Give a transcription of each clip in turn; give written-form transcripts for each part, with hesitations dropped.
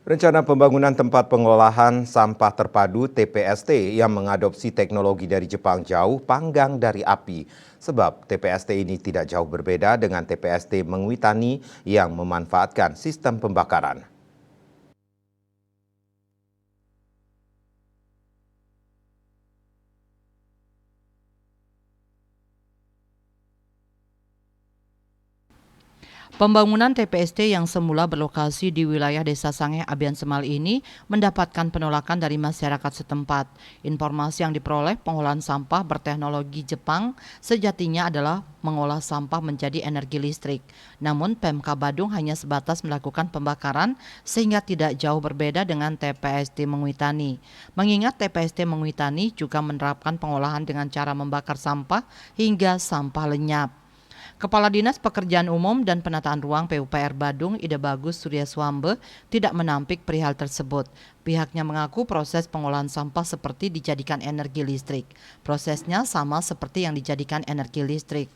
Rencana pembangunan tempat pengolahan sampah terpadu (TPST) yang mengadopsi teknologi dari Jepang jauh panggang dari api. Sebab TPST ini tidak jauh berbeda dengan TPST Mengwitani yang memanfaatkan sistem pembakaran. Pembangunan TPST yang semula berlokasi di wilayah Desa Sangeh Abian Semal ini mendapatkan penolakan dari masyarakat setempat. Informasi yang diperoleh pengolahan sampah berteknologi Jepang sejatinya adalah mengolah sampah menjadi energi listrik. Namun Pemka Badung hanya sebatas melakukan pembakaran sehingga tidak jauh berbeda dengan TPST Mengwitani. Mengingat TPST Mengwitani juga menerapkan pengolahan dengan cara membakar sampah hingga sampah lenyap. Kepala Dinas Pekerjaan Umum dan Penataan Ruang PUPR Badung, Ide Bagus Surya Swambe, tidak menampik perihal tersebut. Pihaknya mengaku proses pengolahan sampah seperti dijadikan energi listrik. Prosesnya sama seperti yang dijadikan energi listrik.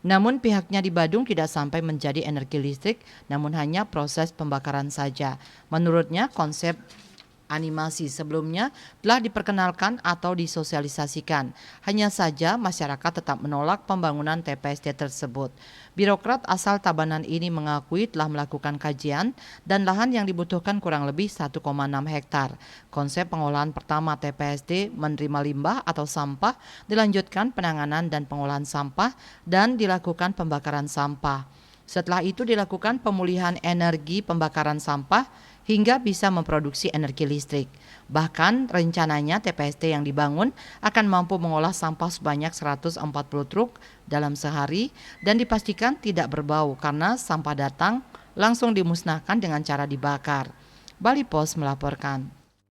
Namun pihaknya di Badung tidak sampai menjadi energi listrik, namun hanya proses pembakaran saja. Menurutnya konsep animasi sebelumnya telah diperkenalkan atau disosialisasikan. Hanya saja masyarakat tetap menolak pembangunan TPST tersebut. Birokrat asal Tabanan ini mengakui telah melakukan kajian dan lahan yang dibutuhkan kurang lebih 1,6 hektar. Konsep pengolahan pertama TPST menerima limbah atau sampah, dilanjutkan penanganan dan pengolahan sampah, dan dilakukan pembakaran sampah. Setelah itu dilakukan pemulihan energi pembakaran sampah hingga bisa memproduksi energi listrik. Bahkan rencananya TPST yang dibangun akan mampu mengolah sampah sebanyak 140 truk dalam sehari dan dipastikan tidak berbau karena sampah datang langsung dimusnahkan dengan cara dibakar. Bali Pos melaporkan.